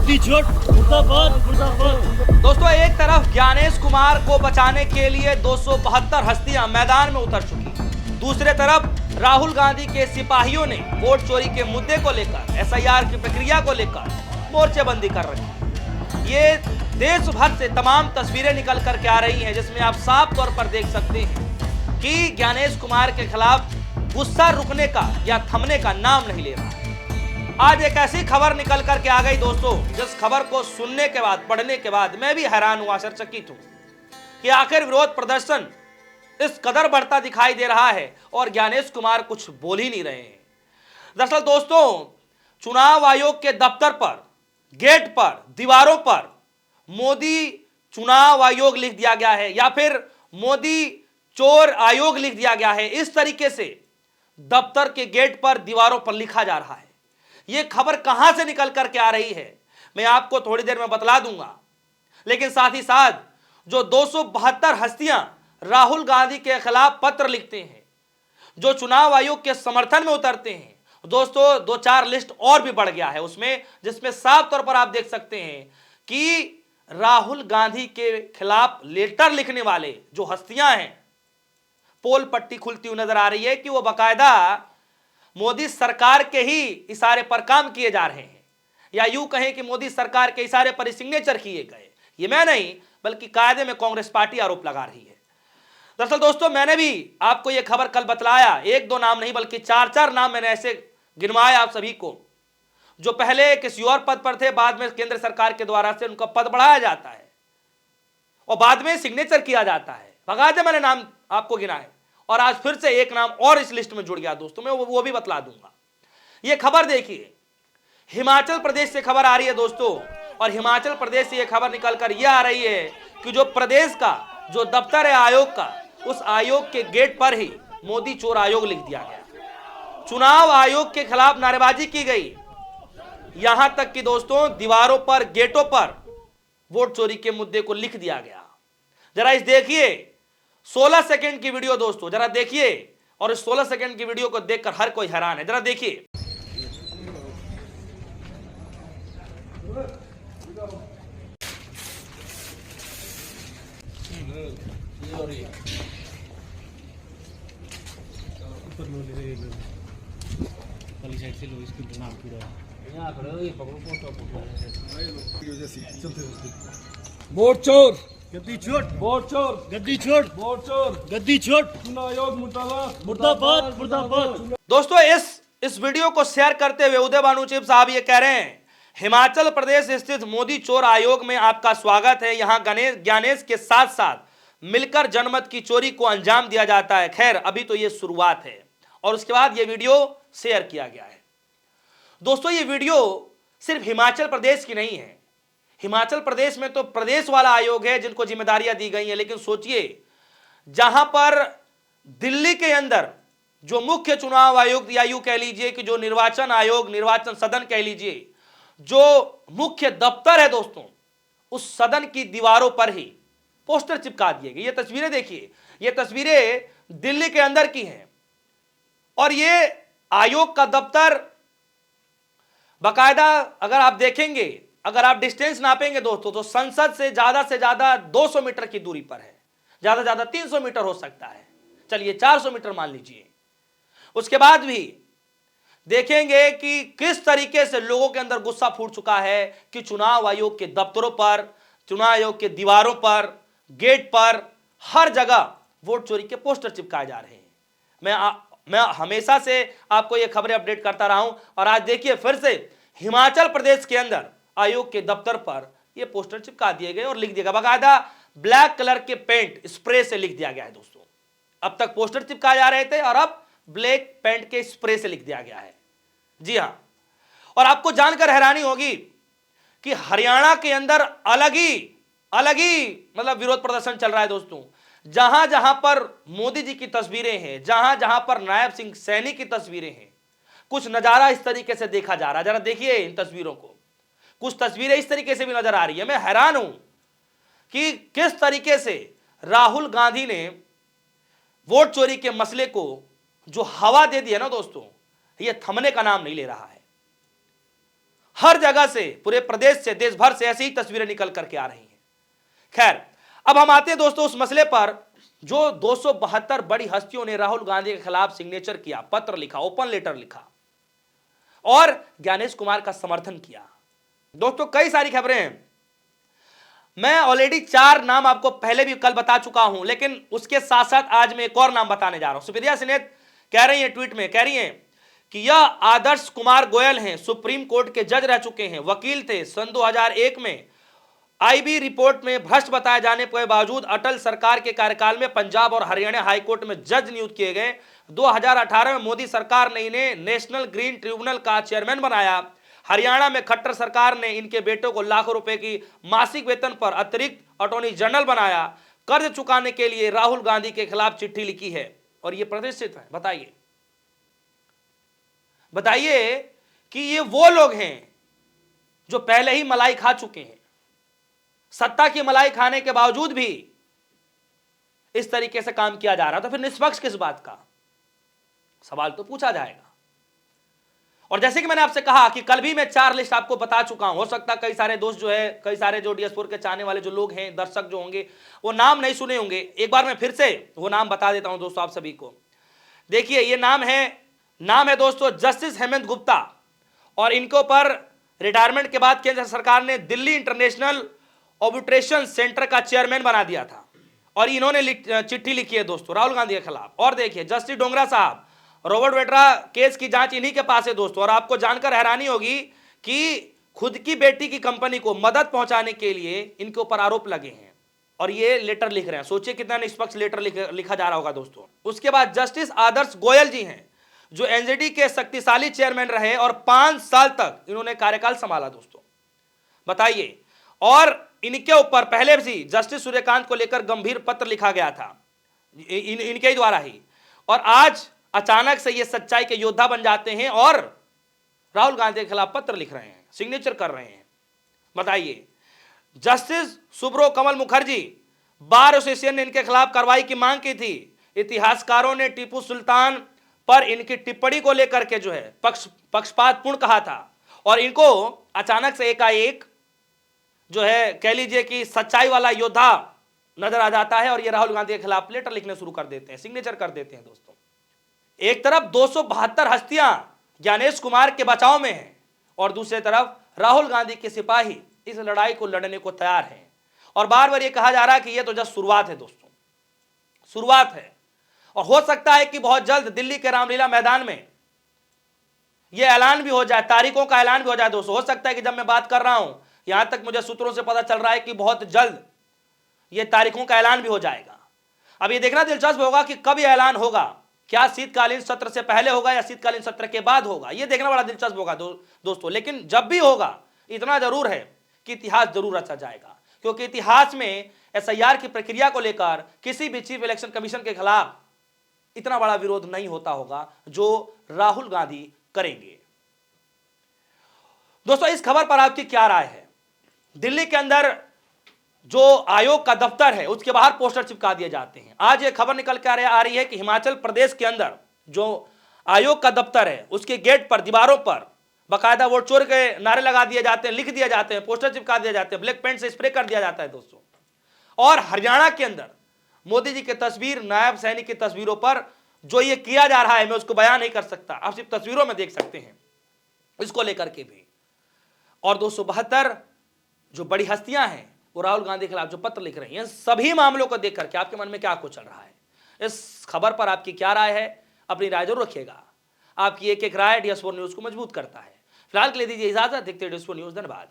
गद्दी छोड़, मुर्दाबाद मुर्दाबाद। दोस्तों, एक तरफ ज्ञानेश कुमार को बचाने के लिए 272 हस्तियां मैदान में उतर चुकी, दूसरे तरफ राहुल गांधी के सिपाहियों ने वोट चोरी के मुद्दे को लेकर, एसआईआर की प्रक्रिया को लेकर मोर्चेबंदी कर रखी। ये देश भर से तमाम तस्वीरें निकल करके आ रही हैं, जिसमें आप साफ तौर पर देख सकते हैं कि ज्ञानेश कुमार के खिलाफ गुस्सा रुकने का या थमने का नाम नहीं ले रहा। आज एक ऐसी खबर निकल करके आ गई दोस्तों, जिस खबर को सुनने के बाद, पढ़ने के बाद मैं भी हैरान हुआ, आश्चर्यचकित हूं कि आखिर विरोध प्रदर्शन इस कदर बढ़ता दिखाई दे रहा है और ज्ञानेश कुमार कुछ बोल ही नहीं रहे हैं। दरअसल दोस्तों, चुनाव आयोग के दफ्तर पर, गेट पर, दीवारों पर मोदी चुनाव आयोग लिख दिया गया है या फिर मोदी चोर आयोग लिख दिया गया है। इस तरीके से दफ्तर के गेट पर, दीवारों पर लिखा जा रहा है। यह खबर कहां से निकल करके आ रही है मैं आपको थोड़ी देर में बतला दूंगा, लेकिन साथ ही साथ जो 272 हस्तियां राहुल गांधी के खिलाफ पत्र लिखते हैं, जो चुनाव आयोग के समर्थन में उतरते हैं, दोस्तों 2-4 लिस्ट और भी बढ़ गया है उसमें, जिसमें साफ तौर पर आप देख सकते हैं कि राहुल गांधी के खिलाफ लेटर लिखने वाले जो हस्तियां हैं, पोल पट्टी खुलती हुई नजर आ रही है कि वो बाकायदा मोदी सरकार के ही इशारे पर काम किए जा रहे हैं, या यूं कहें कि मोदी सरकार के इशारे पर सिग्नेचर किए गए। ये मैं नहीं, बल्कि कायदे में कांग्रेस पार्टी आरोप लगा रही है। दरअसल दोस्तों, मैंने भी आपको यह खबर कल बतलाया, 1-2 नाम नहीं बल्कि 4-4 नाम मैंने ऐसे गिनवाए आप सभी को, जो पहले किसी और पद पर थे, बाद में केंद्र सरकार के द्वारा से उनका पद बढ़ाया जाता है और बाद में सिग्नेचर किया जाता है। बाकायदे मैंने नाम आपको गिनाए और आज फिर से एक नाम और इस लिस्ट में जुड़ गया दोस्तों, मैं वो भी बतला दूंगा। ये खबर देखिए, हिमाचल प्रदेश से खबर आ रही है दोस्तों, और हिमाचल प्रदेश से ये खबर निकलकर यह आ रही है कि जो प्रदेश का जो दफ्तर है आयोग का, उस आयोग के गेट पर ही मोदी चोर आयोग लिख दिया गया। चुनाव आयोग के खिलाफ नारेबाजी की गई, यहां तक कि दोस्तों दीवारों पर, गेटों पर वोट चोरी के मुद्दे को लिख दिया गया। जरा इस देखिए 16 सेकंड की वीडियो दोस्तों, जरा देखिए, और इस 16 सेकंड की वीडियो को देखकर हर कोई हैरान है। जरा देखिए। वोट चोर, गद्दी छोड़, वोट चोर, गद्दी छोड़, वोट चोर, गद्दी छोड़, चुनाव आयोग मुर्दाबाद मुर्दाबाद मुर्दाबाद। दोस्तों, इस वीडियो को शेयर करते हुए उदय भानु चिब साहब ये कह रहे हैं, हिमाचल प्रदेश स्थित मोदी चोर आयोग में आपका स्वागत है। यहां ज्ञानेश के साथ साथ मिलकर जनमत की चोरी को अंजाम दिया जाता है। खैर, अभी तो ये शुरुआत है। और उसके बाद ये वीडियो शेयर किया गया है। दोस्तों, ये वीडियो सिर्फ हिमाचल प्रदेश की नहीं है। हिमाचल प्रदेश में तो प्रदेश वाला आयोग है जिनको जिम्मेदारियां दी गई हैं, लेकिन सोचिए जहां पर दिल्ली के अंदर जो मुख्य चुनाव आयोग, या यूं कह लीजिए कि जो निर्वाचन आयोग, निर्वाचन सदन कह लीजिए, जो मुख्य दफ्तर है दोस्तों, उस सदन की दीवारों पर ही पोस्टर चिपका दिए गए। ये तस्वीरें देखिए, ये तस्वीरें दिल्ली के अंदर की हैं, और ये आयोग का दफ्तर बाकायदा अगर आप देखेंगे, अगर आप डिस्टेंस नापेंगे दोस्तों, तो संसद से ज्यादा 200 मीटर की दूरी पर है, ज्यादा 300 मीटर हो सकता है, चलिए 400 मीटर मान लीजिए। उसके बाद भी देखेंगे कि किस तरीके से लोगों के अंदर गुस्सा फूट चुका है कि चुनाव आयोग के दफ्तरों पर, चुनाव आयोग के दीवारों पर, गेट पर, हर जगह वोट चोरी के पोस्टर चिपकाए जा रहे हैं। मैं हमेशा से आपको ये खबरें अपडेट करता रहा हूं, और आज देखिए फिर से हिमाचल प्रदेश के अंदर आयोग के दफ्तर पर ये पोस्टर चिपका दिए गए और लिख दिया गया, बाकायदा ब्लैक कलर के पेंट स्प्रे से लिख दिया गया है दोस्तों। अब तक पोस्टर चिपकाए जा रहे थे और अब ब्लैक पेंट के स्प्रे से लिख दिया गया है। जी हां, और आपको जानकर हैरानी होगी कि हरियाणा के अंदर अलग ही मतलब विरोध प्रदर्शन चल रहा है दोस्तों। जहां जहां पर मोदी जी की तस्वीरें हैं, जहां जहां पर नायब सिंह सैनी की तस्वीरें हैं, कुछ नजारा इस तरीके से देखा जा रहा है। जरा देखिए इन तस्वीरों को, कुछ तस्वीरें इस तरीके से भी नजर आ रही है। मैं हैरान हूं कि किस तरीके से राहुल गांधी ने वोट चोरी के मसले को जो हवा दे दी है ना दोस्तों, ये थमने का नाम नहीं ले रहा है। हर जगह से, पूरे प्रदेश से, देश भर से ऐसी ही तस्वीरें निकल करके आ रही हैं। खैर, अब हम आते हैं दोस्तों उस मसले पर जो 272 बड़ी हस्तियों ने राहुल गांधी के खिलाफ सिग्नेचर किया, पत्र लिखा, ओपन लेटर लिखा और ज्ञानेश कुमार का समर्थन किया। दोस्तों कई सारी खबरें हैं, मैं ऑलरेडी 4 नाम आपको पहले भी कल बता चुका हूं, लेकिन उसके साथ साथ आज मैं एक और नाम बताने जा रहा हूं। सुप्रिया सुले कह रही है, ट्वीट में कह रही हैं कि यह आदर्श कुमार गोयल हैं, सुप्रीम कोर्ट के जज रह चुके हैं, वकील थे, सन 2001 में आईबी रिपोर्ट में भ्रष्ट बताए जाने के बावजूद अटल सरकार के कार्यकाल में पंजाब और हरियाणा हाईकोर्ट में जज नियुक्त किए गए। 2018 में मोदी सरकार ने इन्हें नेशनल ग्रीन ट्रिब्यूनल का चेयरमैन बनाया। हरियाणा में खट्टर सरकार ने इनके बेटों को लाखों रुपए की मासिक वेतन पर अतिरिक्त अटॉर्नी जनरल बनाया। कर्ज चुकाने के लिए राहुल गांधी के खिलाफ चिट्ठी लिखी है और यह प्रतिष्ठित है। बताइए कि ये वो लोग हैं जो पहले ही मलाई खा चुके हैं, सत्ता की मलाई खाने के बावजूद भी इस तरीके से काम किया जा रहा, तो फिर निष्पक्ष किस बात का सवाल तो पूछा जाएगा। और जैसे कि मैंने आपसे कहा कि कल भी मैं 4 लिस्ट आपको बता चुका हूं, हो सकता है कई सारे दोस्त जो है, कई सारे जो DS4 के चाहने वाले जो लोग हैं, दर्शक जो होंगे, वो नाम नहीं सुने होंगे। एक बार मैं फिर से वो नाम बता देता हूं दोस्तों आप सभी को। देखिए ये नाम है दोस्तों जस्टिस हेमंत गुप्ता, और इनको पर रिटायरमेंट के बाद केंद्र सरकार ने दिल्ली इंटरनेशनल आर्बिट्रेशन सेंटर का चेयरमैन बना दिया था और इन्होंने चिट्ठी लिखी है दोस्तों राहुल गांधी के खिलाफ। और देखिए जस्टिस डोगरा साहब, रॉबर्ट वाड्रा केस की जांच इन्हीं के पास है दोस्तों। और आपको जानकर हैरानी होगी कि खुद की बेटी की कंपनी को मदद पहुंचाने के लिए इनके ऊपर आरोप लगे हैं और ये लेटर लिख रहे हैं। सोचिए कितना निष्पक्ष लेटर लिखा जा रहा होगा दोस्तों। उसके बाद जस्टिस आदर्श गोयल जी हैं जो एनजेडी के शक्तिशाली चेयरमैन रहे और 5 साल तक इन्होंने कार्यकाल संभाला दोस्तों, बताइए। और इनके ऊपर पहले भी जस्टिस सूर्यकांत को लेकर गंभीर पत्र लिखा गया था इनके द्वारा ही, और आज अचानक से ये सच्चाई के योद्धा बन जाते हैं और राहुल गांधी के खिलाफ पत्र लिख रहे हैं, सिग्नेचर कर रहे हैं, बताइए। जस्टिस सुब्रो कमल मुखर्जी, बार एसोसिएशन ने इनके खिलाफ कार्रवाई की मांग की थी। इतिहासकारों ने टीपू सुल्तान पर इनकी टिप्पणी को लेकर के जो है पक्षपातपूर्ण कहा था और इनको अचानक से एकाएक जो है कह लीजिए कि सच्चाई वाला योद्धा नजर आ जाता है और ये राहुल गांधी के खिलाफ लेटर लिखने शुरू कर देते हैं, सिग्नेचर कर देते हैं दोस्तों। एक तरफ 272 हस्तियां ज्ञानेश कुमार के बचाव में हैं और दूसरी तरफ राहुल गांधी के सिपाही इस लड़ाई को लड़ने को तैयार हैं। और बार बार ये कहा जा रहा है कि ये तो जस्ट शुरुआत है दोस्तों, शुरुआत है। और हो सकता है कि बहुत जल्द दिल्ली के रामलीला मैदान में यह ऐलान भी हो जाए, तारीखों का ऐलान भी हो जाए दोस्तों। हो सकता है कि जब मैं बात कर रहा हूं, यहां तक मुझे सूत्रों से पता चल रहा है कि बहुत जल्द यह तारीखों का ऐलान भी हो जाएगा। अब ये देखना दिलचस्प होगा कि कब यह ऐलान होगा, क्या शीतकालीन सत्र से पहले होगा या शीतकालीन सत्र के बाद होगा, यह देखना बड़ा दिलचस्प होगा दोस्तों। लेकिन जब भी होगा इतना जरूर है कि इतिहास जरूर रचा जाएगा, क्योंकि इतिहास में SIR की प्रक्रिया को लेकर किसी भी चीफ इलेक्शन कमीशन के खिलाफ इतना बड़ा विरोध नहीं होता होगा जो राहुल गांधी करेंगे। दोस्तों इस खबर पर आपकी क्या राय है? दिल्ली के अंदर जो आयोग का दफ्तर है उसके बाहर पोस्टर चिपका दिए जाते हैं। आज ये खबर निकल कर आ रही है कि हिमाचल प्रदेश के अंदर जो आयोग का दफ्तर है उसके गेट पर, दीवारों पर बाकायदा वोट चोर के नारे लगा दिए जाते हैं, लिख दिए जाते हैं, पोस्टर चिपका दिए जाते हैं, ब्लैक पेंट से स्प्रे कर दिया जाता है दोस्तों। और हरियाणा के अंदर मोदी जी की तस्वीर, नायब सैनिक की तस्वीरों पर जो ये किया जा रहा है मैं उसको बयान नहीं कर सकता, आप सिर्फ तस्वीरों में देख सकते हैं इसको लेकर के भी। और 272 जो बड़ी हस्तियां हैं वो राहुल गांधी के खिलाफ जो पत्र लिख रही हैं, सभी मामलों को देख करके आपके मन में क्या कुछ चल रहा है? इस खबर पर आपकी क्या राय है? अपनी राय जरूर रखिएगा। आपकी एक एक राय DS4 न्यूज को मजबूत करता है। फिलहाल के लिए दीजिए इजाजत, देखते हैं DS4 न्यूज। धन्यवाद।